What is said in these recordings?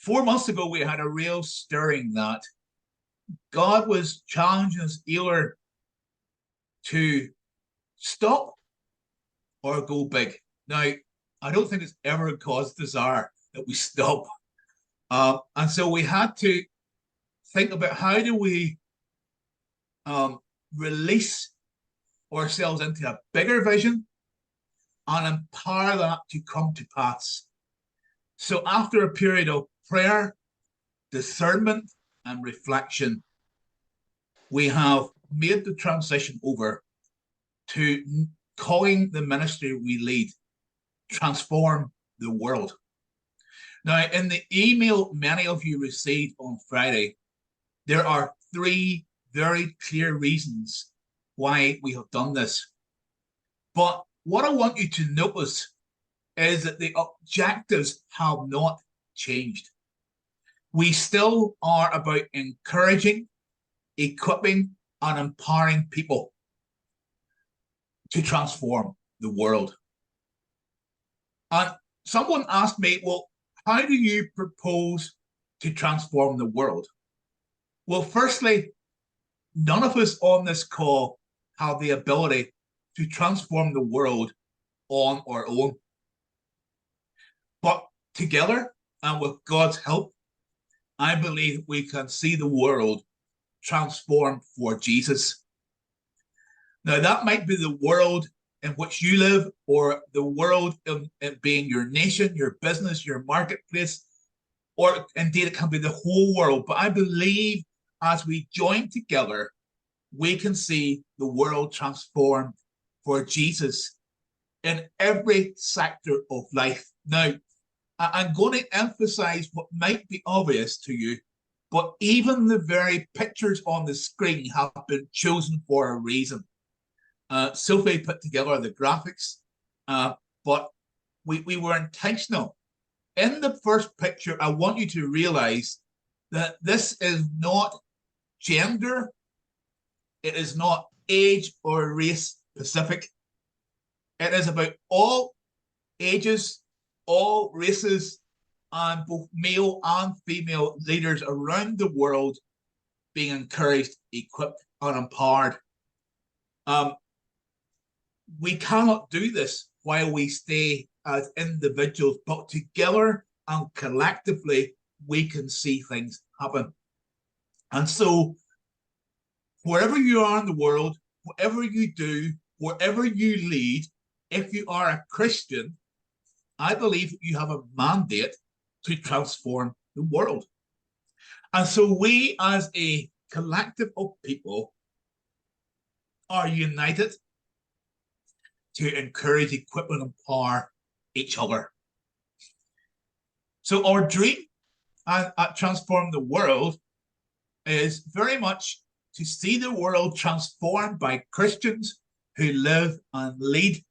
4 months ago, we had a real stirring that God was challenging us either to stop or go big. Now, I don't think it's ever God's desire that we stop. And so we had to think about how do we release ourselves into a bigger vision and empower that to come to pass. So after a period of prayer, discernment, and reflection, we have made the transition over to calling the ministry we lead Transform the World. Now, in the email many of you received on Friday, there are 3 very clear reasons why we have done this. But what I want you to notice is that the objectives have not changed. We still are about encouraging, equipping, and empowering people to transform the world. And someone asked me, well, how do you propose to transform the world? Well, firstly, none of us on this call have the ability to transform the world on our own. But together and with God's help, I believe we can see the world transformed for Jesus. Now, that might be the world in which you live, or the world in being your nation, your business, your marketplace, or indeed it can be the whole world. But I believe as we join together, we can see the world transformed for Jesus in every sector of life. Now, I'm going to emphasize what might be obvious to you, but even the very pictures on the screen have been chosen for a reason. Sophie put together the graphics, but we were intentional. In the first picture, I want you to realize that this is not gender, it is not age or race specific. It is about all ages, all races, and both male and female leaders around the world being encouraged, equipped, and empowered. We cannot do this while we stay as individuals, but together and collectively, we can see things happen. And so, wherever you are in the world, whatever you do, wherever you lead, if you are a Christian, I believe you have a mandate to transform the world. And so we as a collective of people are united to encourage, equip, and empower each other. So our dream at Transform the World is very much to see the world transformed by Christians who live and lead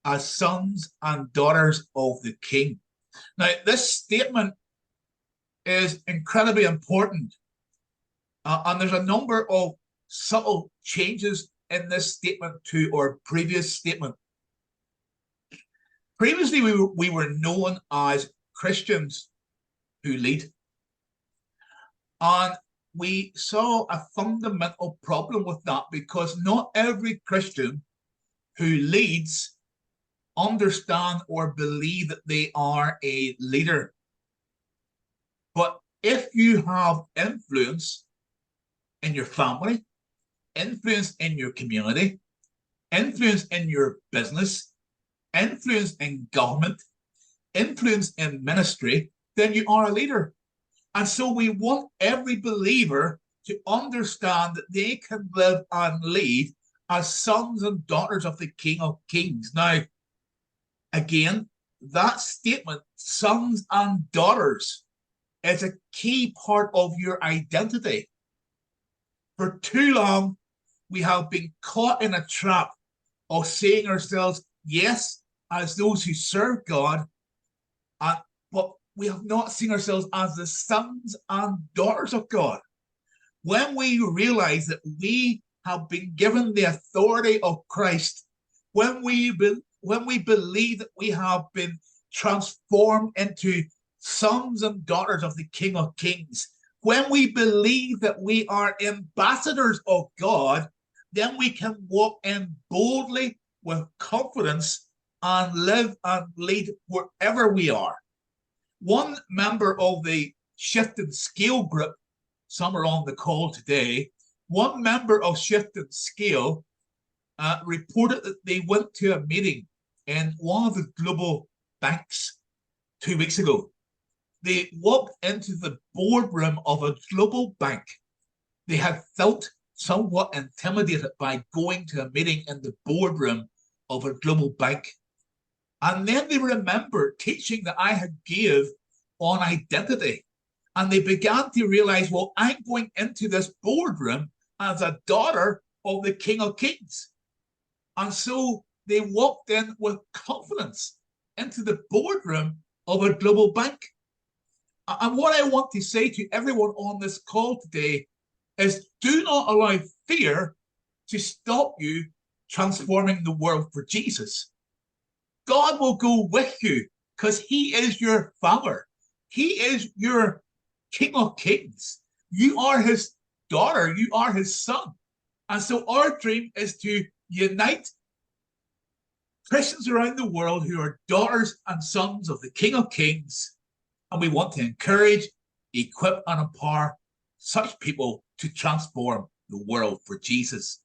as sons and daughters of the King. Now, this statement is incredibly important, and there's a number of subtle changes in this statement to our previous statement. Previously, we were known as Christians who lead, and we saw a fundamental problem with that because not every Christian who leads understand or believe that they are a leader. But if you have influence in your family, influence in your community, influence in your business, influence in government, influence in ministry, then you are a leader. And so we want every believer to understand that they can live and lead as sons and daughters of the King of Kings. Now, again, that statement, sons and daughters, is a key part of your identity. For too long, we have been caught in a trap of seeing ourselves, yes, as those who serve God, but we have not seen ourselves as the sons and daughters of God. When we realize that we have been given the authority of Christ, when we believe that we have been transformed into sons and daughters of the King of Kings, when we believe that we are ambassadors of God, then we can walk in boldly with confidence and live and lead wherever we are. One member of the Shift and Scale group, some are on the call today, one member of Shift and Scale reported that they went to a meeting in one of the global banks 2 weeks ago. They walked into the boardroom of a global bank. They had felt somewhat intimidated by going to a meeting in the boardroom of a global bank. And then they remembered teaching that I had gave on identity. And they began to realize, well, I'm going into this boardroom as a daughter of the King of Kings. And so they walked in with confidence into the boardroom of a global bank. And what I want to say to everyone on this call today is, do not allow fear to stop you transforming the world for Jesus. God will go with you because he is your father. He is your King of Kings. You are his daughter. You are his son. And so our dream is to unite Christians around the world who are daughters and sons of the King of Kings. And we want to encourage, equip, and empower such people to transform the world for Jesus.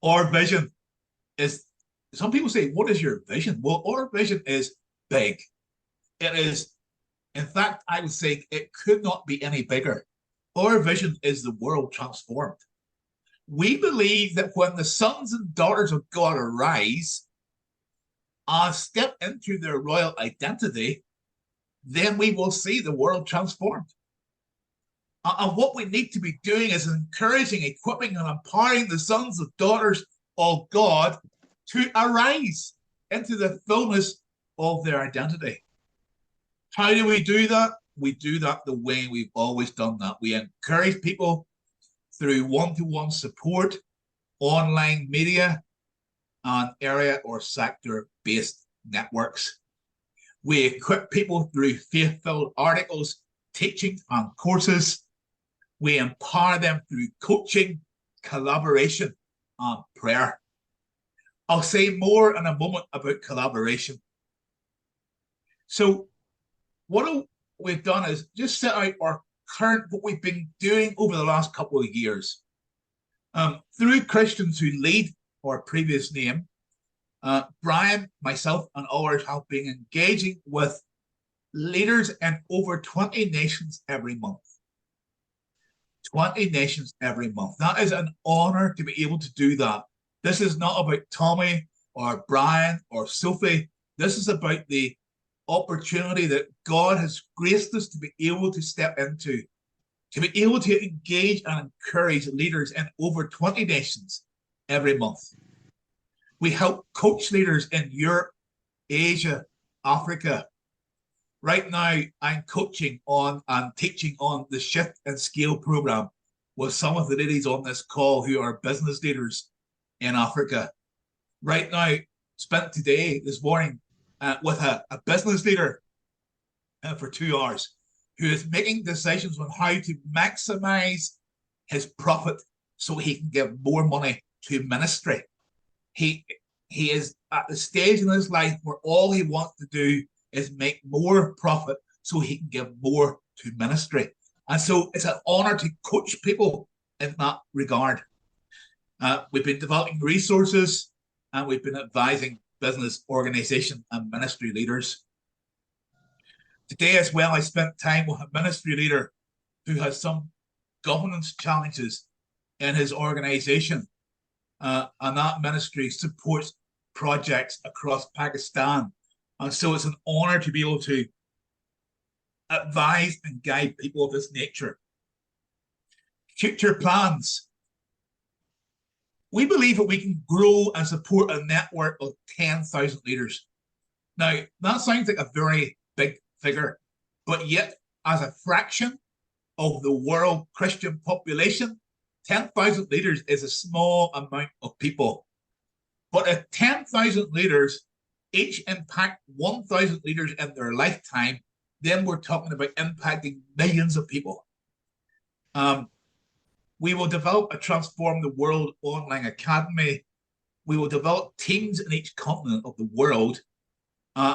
Our vision is, some people say, what is your vision? Well, our vision is big. It is, in fact, I would say it could not be any bigger. Our vision is the world transformed. We believe that when the sons and daughters of God arise and step into their royal identity, then we will see the world transformed. And what we need to be doing is encouraging, equipping, and empowering the sons and daughters of God to arise into the fullness of their identity. How do we do that? We do that the way we've always done that. We encourage people through one-to-one support, online media, and area or sector-based networks. We equip people through faith-filled articles, teaching, and courses. We empower them through coaching, collaboration, and prayer. I'll say more in a moment about collaboration. So what we've done is just set out our current, what we've been doing over the last couple of years. Through Christians who lead our previous name, Brian, myself, and others have been engaging with leaders in over 20 nations every month. 20 nations every month. That is an honor to be able to do that. This is not about Tommy or Brian or Sophie. This is about the opportunity that God has graced us to be able to step into, to be able to engage and encourage leaders in over 20 nations every month. We help coach leaders in Europe, Asia, Africa. Right now, I'm coaching on and teaching on the Shift and Scale program with some of the ladies on this call who are business leaders in Africa. Right now, spent today, this morning, with a business leader for 2 hours who is making decisions on how to maximize his profit so he can give more money to ministry. He is at the stage in his life where all he wants to do is make more profit so he can give more to ministry. And so it's an honor to coach people in that regard. We've been developing resources and we've been advising business, organization, and ministry leaders. Today as well, I spent time with a ministry leader who has some governance challenges in his organization. And that ministry supports projects across Pakistan. And so it's an honor to be able to advise and guide people of this nature. Future plans. We believe that we can grow and support a network of 10,000 leaders. Now, that sounds like a very big figure, but yet as a fraction of the world Christian population, 10,000 leaders is a small amount of people. But if 10,000 leaders each impact 1,000 leaders in their lifetime, then we're talking about impacting millions of people. Um, we will develop a Transform the World online academy. We will develop teams in each continent of the world.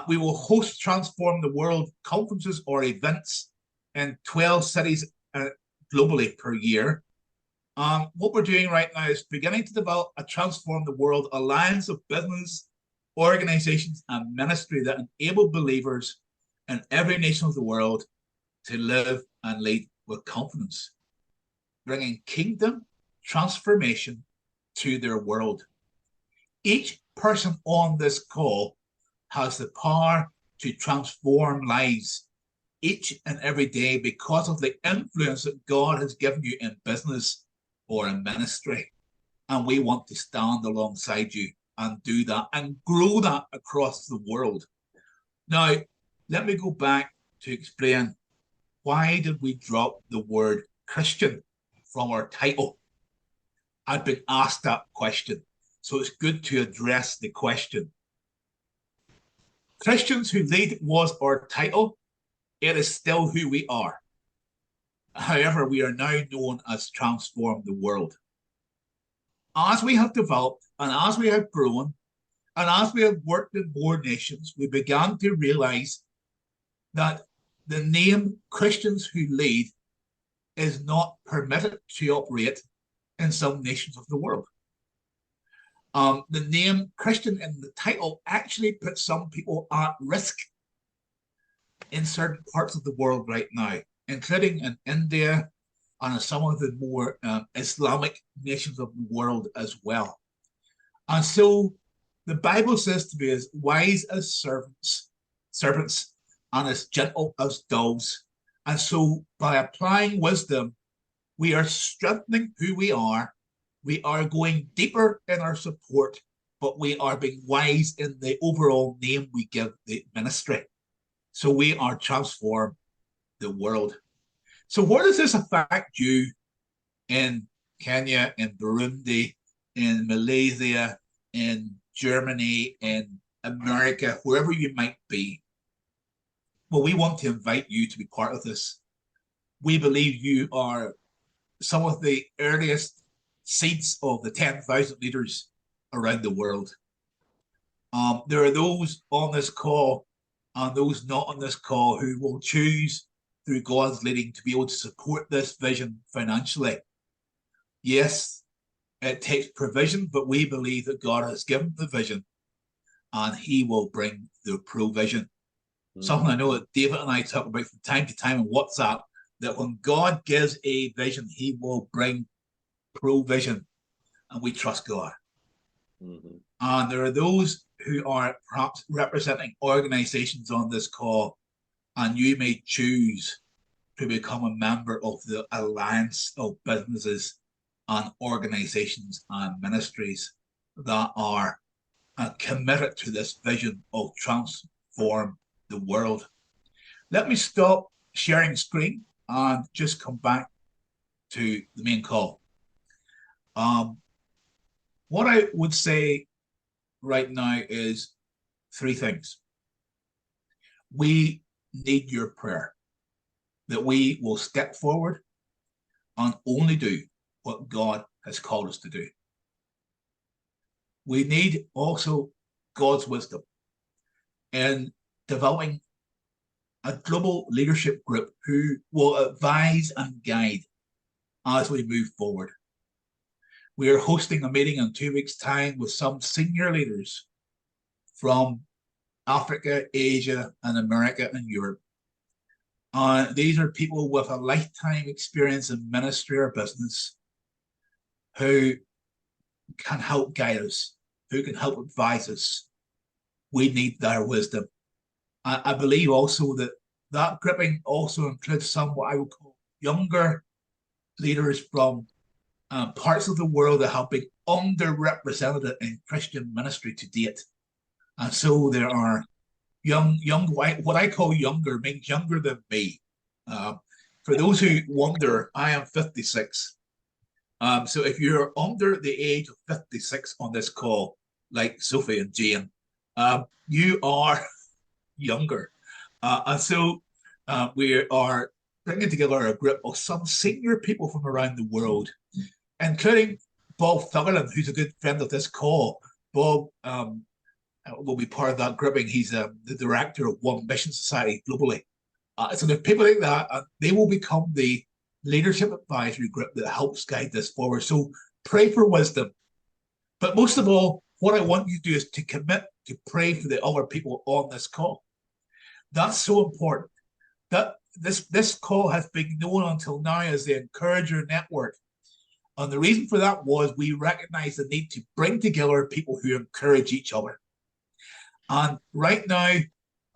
We will host Transform the World conferences or events in 12 cities globally per year. What we're doing right now is beginning to develop a Transform the World alliance of business, organizations, and ministry that enable believers in every nation of the world to live and lead with confidence, bringing kingdom transformation to their world. Each person on this call has the power to transform lives each and every day because of the influence that God has given you in business or in ministry. And we want to stand alongside you and do that and grow that across the world. Now, let me go back to explain why did we drop the word Christian from our title? I've been asked that question, so it's good to address the question. Christians Who Lead was our title. It is still who we are. However, we are now known as Transform the World. As we have developed and as we have grown and as we have worked in more nations, we began to realize that the name Christians Who Lead is not permitted to operate in some nations of the world. The name Christian in the title actually puts some people at risk in certain parts of the world right now, including in India and in some of the more Islamic nations of the world as well. And so the Bible says to be as wise as serpents and as gentle as doves. And so by applying wisdom, we are strengthening who we are. We are going deeper in our support, but we are being wise in the overall name we give the ministry. So we are Transform the World. So where does this affect you in Kenya, in Burundi, in Malaysia, in Germany, in America, wherever you might be? Well, we want to invite you to be part of this. We believe you are some of the earliest seeds of the 10,000 leaders around the world. There are those on this call and those not on this call who will choose through God's leading to be able to support this vision financially. Yes, it takes provision, but we believe that God has given the vision and he will bring the provision. Something I know that David and I talk about from time to time on WhatsApp, that when God gives a vision, he will bring provision, and we trust God. And there are those who are perhaps representing organizations on this call, and you may choose to become a member of the alliance of businesses and organizations and ministries that are committed to this vision of Transform the World. Let me stop sharing screen and just come back to the main call. What I would say right now is three things. We need your prayer that we will step forward and only do what God has called us to do. We need also God's wisdom in developing a global leadership group who will advise and guide as we move forward. We are hosting a meeting in 2 weeks' time with some senior leaders from Africa, Asia, and America and Europe. These are people with a lifetime experience in ministry or business who can help guide us, who can help advise us. We need their wisdom. I believe also that grouping also includes some what I would call younger leaders from parts of the world that have been underrepresented in Christian ministry to date. And so there are young, what I call younger means younger than me. For those who wonder, I am 56. So if you're under the age of 56 on this call, like Sophie and Jane, you are younger. And so We are bringing together a group of some senior people from around the world, including Bob Thuggerland, who's a good friend of this call. Bob will be part of that grouping. He's the director of One Mission Society globally. So there's people like that, and they will become the leadership advisory group that helps guide this forward. So pray for wisdom. But most of all, what I want you to do is to commit to pray for the other people on this call. That's so important. That this call has been known until now as the Encourager Network. And the reason for that was we recognize the need to bring together people who encourage each other. And right now,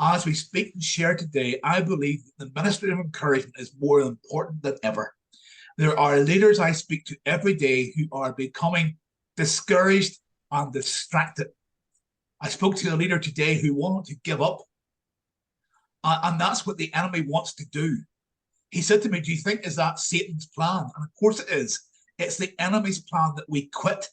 as we speak and share today, I believe that the ministry of encouragement is more important than ever. There are leaders I speak to every day who are becoming discouraged and distracted. I spoke to a leader today who wanted to give up. And that's what the enemy wants to do. He said to me, do you think is that Satan's plan? And of course it is. It's the enemy's plan that we quit.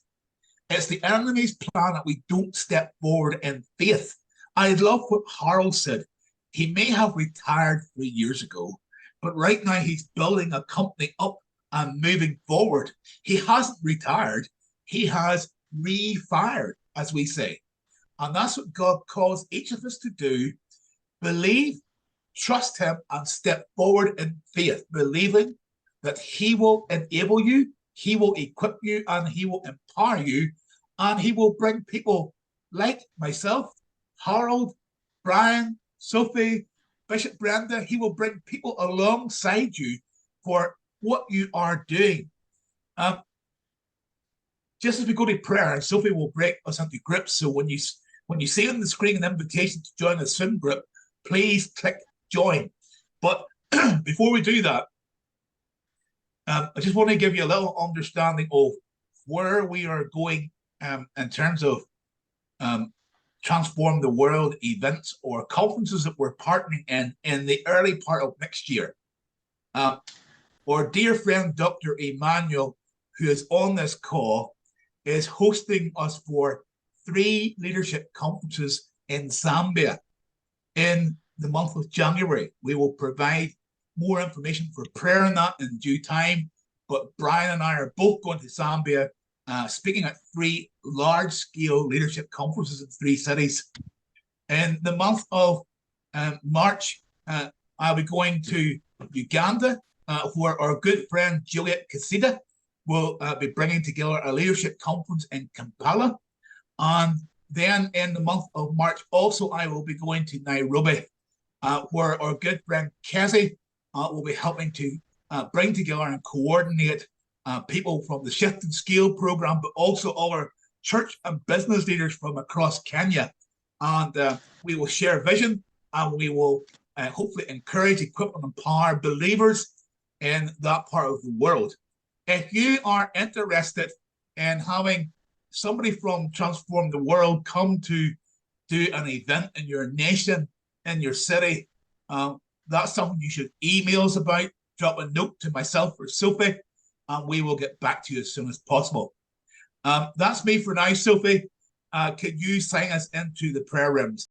It's the enemy's plan that we don't step forward in faith. I love what Harold said. He may have retired 3 years ago, but right now he's building a company up and moving forward. He hasn't retired. He has refired, as we say. And that's what God calls each of us to do. Believe, trust him, and step forward in faith, believing that he will enable you, he will equip you, and he will empower you, and he will bring people like myself, Harold, Brian, Sophie, Bishop Brenda. He will bring people alongside you for what you are doing. Just as we go to prayer, and Sophie will break us into groups. So when you see on the screen an invitation to join a swim group, please click join. But before we do that, I just want to give you a little understanding of where we are going in terms of Transform the World events or conferences that we're partnering in the early part of next year. Our dear friend, Dr. Emmanuel, who is on this call, is hosting us for 3 leadership conferences in Zambia in the month of January. We will provide more information for prayer on that in due time. But Brian and I are both going to Zambia, speaking at 3 large-scale leadership conferences in 3 cities. In the month of March, I'll be going to Uganda, where our good friend Juliet Kasida will be bringing together a leadership conference in Kampala. And then in the month of March, also, I will be going to Nairobi, where our good friend Kezi will be helping to bring together and coordinate people from the Shift and Scale program, but also our church and business leaders from across Kenya. And we will share vision, and we will hopefully encourage, equip, and empower believers in that part of the world. If you are interested in having somebody from Transform the World come to do an event in your nation, in your city, that's something you should email us about. Drop a note to myself or Sophie, and we will get back to you as soon as possible. That's me for now, Sophie. Could you sign us into the prayer rooms?